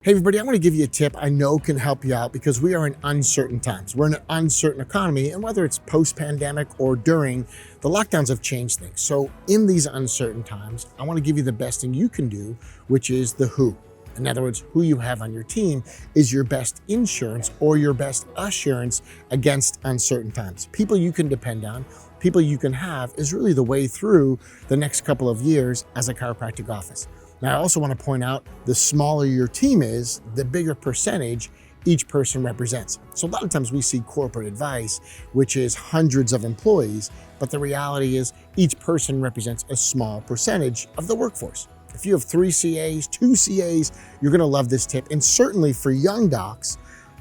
Hey everybody, I want to give you a tip I know can help you out because we are in uncertain times. We're in an uncertain economy, and whether it's post-pandemic or during, the lockdowns have changed things. So in these uncertain times, I want to give you the best thing you can do, which is the who. In other words, who you have on your team is your best insurance or your best assurance against uncertain times. People you can depend on, people you can have is really the way through the next couple of years as a chiropractic office. Now, I also want to point out the smaller your team is, the bigger percentage each person represents. So a lot of times we see corporate advice, which is hundreds of employees, but the reality is each person represents a small percentage of the workforce. If you have 3 CAs, 2 CAs, you're going to love this tip. And certainly for young docs,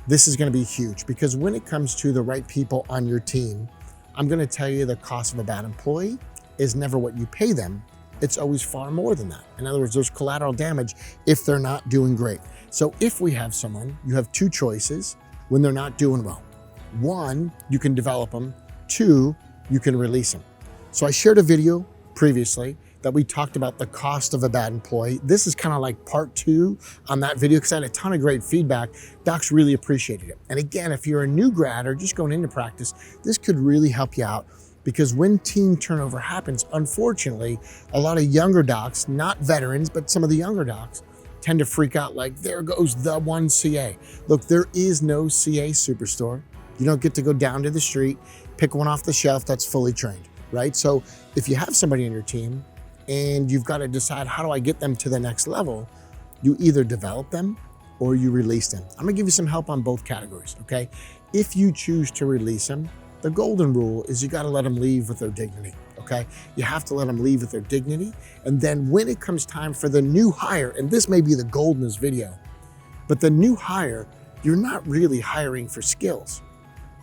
this is going to be huge because when it comes to the right people on your team, I'm going to tell you the cost of a bad employee is never what you pay them. It's always far more than that. In other words, there's collateral damage if they're not doing great. So if we have someone, you have 2 choices when they're not doing well. 1, you can develop them. 2, you can release them. So I shared a video previously that we talked about the cost of a bad employee. This is kind of like part 2 on that video because I had a ton of great feedback. Docs really appreciated it. And again, if you're a new grad or just going into practice, this could really help you out. Because when team turnover happens, unfortunately, a lot of younger docs, not veterans, but some of the younger docs, tend to freak out like, there goes the one CA. Look, there is no CA superstore. You don't get to go down to the street, pick one off the shelf that's fully trained, right? So if you have somebody on your team and you've got to decide, how do I get them to the next level? You either develop them or you release them. I'm gonna give you some help on both categories, okay? If you choose to release them, the golden rule is you got to let them leave with their dignity, okay? You have to let them leave with their dignity. And then when it comes time for the new hire, and this may be the gold in this video, but the new hire, you're not really hiring for skills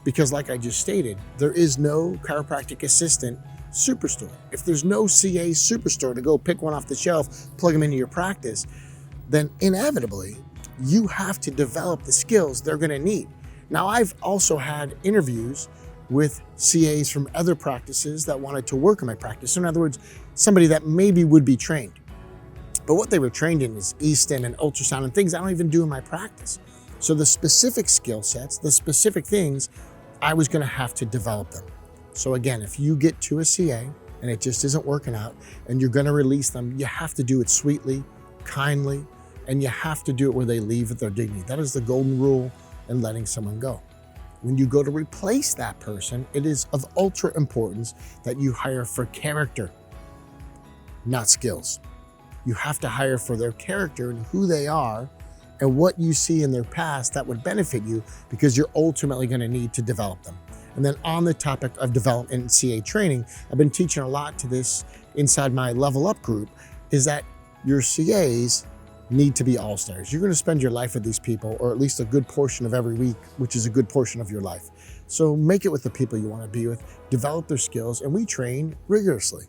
because like I just stated, there is no chiropractic assistant superstore. If there's no CA superstore to go pick one off the shelf, plug them into your practice, then inevitably you have to develop the skills they're going to need. Now, I've also had interviews with CAs from other practices that wanted to work in my practice. So in other words, somebody that maybe would be trained. But what they were trained in is Easton and ultrasound and things I don't even do in my practice. So the specific skill sets, the specific things, I was gonna have to develop them. So again, if you get to a CA and it just isn't working out and you're gonna release them, you have to do it sweetly, kindly, and you have to do it where they leave with their dignity. That is the golden rule in letting someone go. When you go to replace that person, it is of ultra importance that you hire for character, not skills. You have to hire for their character and who they are and what you see in their past that would benefit you because you're ultimately going to need to develop them. And then on the topic of development and CA training, I've been teaching a lot to this inside my Level Up group, is that your CAs need to be all-stars. You're going to spend your life with these people, or at least a good portion of every week, which is a good portion of your life. So make it with the people you want to be with, develop their skills, and we train rigorously.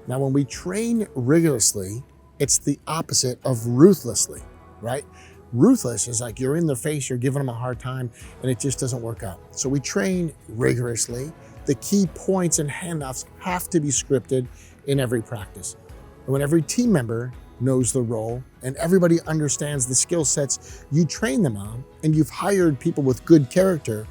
Now, when we train rigorously, it's the opposite of ruthlessly, right? Ruthless is like you're in their face, you're giving them a hard time, and it just doesn't work out. So we train rigorously. The key points and handoffs have to be scripted in every practice. And when every team member knows the role and everybody understands the skill sets you train them on, and you've hired people with good character,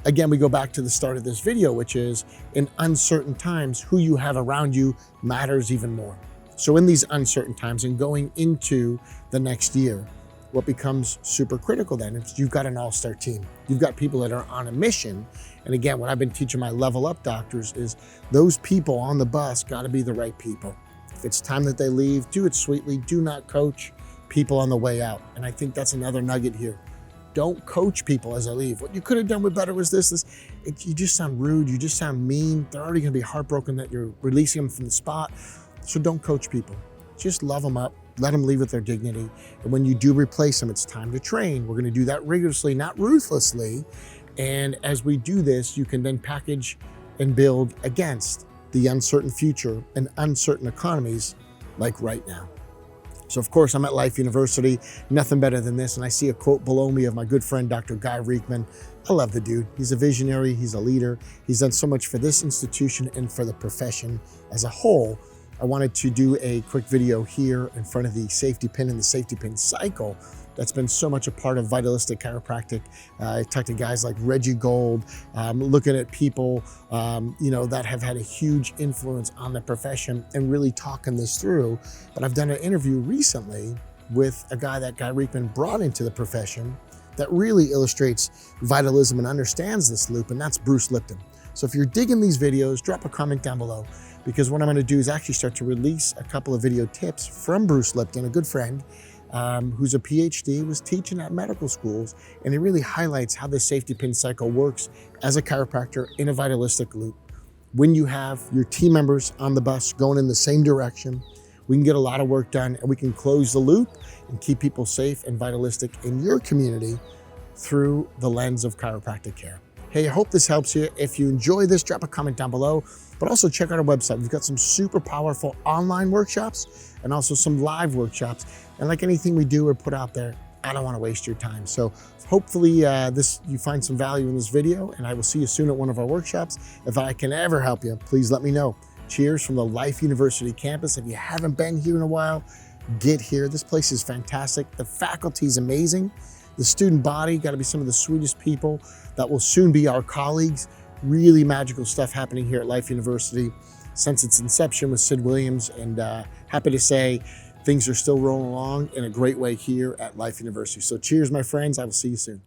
again, we go back to the start of this video, which is in uncertain times, who you have around you matters even more. So in these uncertain times and going into the next year, what becomes super critical then is you've got an all-star team. You've got people that are on a mission. And again, what I've been teaching my Level Up doctors is those people on the bus got to be the right people. If it's time that they leave, do it sweetly. Do not coach people on the way out. And I think that's another nugget here. Don't coach people as they leave. What you could have done with better was this. You just sound rude. You just sound mean. They're already going to be heartbroken that you're releasing them from the spot. So don't coach people. Just love them up. Let them leave with their dignity. And when you do replace them, it's time to train. We're going to do that rigorously, not ruthlessly. And as we do this, you can then package and build against the uncertain future and uncertain economies like right now. So of course, I'm at Life University, nothing better than this. And I see a quote below me of my good friend, Dr. Guy Reekman. I love the dude. He's a visionary, he's a leader. He's done so much for this institution and for the profession as a whole. I wanted to do a quick video here in front of the safety pin and the safety pin cycle that's been so much a part of vitalistic chiropractic. I talked to guys like Reggie Gold, looking at people that have had a huge influence on the profession and really talking this through. But I've done an interview recently with a guy that Guy Reekman brought into the profession that really illustrates vitalism and understands this loop, and that's Bruce Lipton. So if you're digging these videos, drop a comment down below, because what I'm gonna do is actually start to release a couple of video tips from Bruce Lipton, a good friend, who's a PhD, was teaching at medical schools, and he really highlights how the safety pin cycle works as a chiropractor in a vitalistic loop. When you have your team members on the bus going in the same direction, we can get a lot of work done, and we can close the loop and keep people safe and vitalistic in your community through the lens of chiropractic care. Hey, I hope this helps you. If you enjoy this, drop a comment down below, but also check out our website. We've got some super powerful online workshops and also some live workshops. And like anything we do or put out there, I don't want to waste your time. So hopefully you find some value in this video, and I will see you soon at one of our workshops. If I can ever help you, please let me know. Cheers from the Life University campus. If you haven't been here in a while, get here. This place is fantastic. The faculty is amazing. The student body got to be some of the sweetest people that will soon be our colleagues. Really magical stuff happening here at Life University since its inception with Sid Williams, and happy to say things are still rolling along in a great way here at Life University. So cheers, my friends. I will see you soon.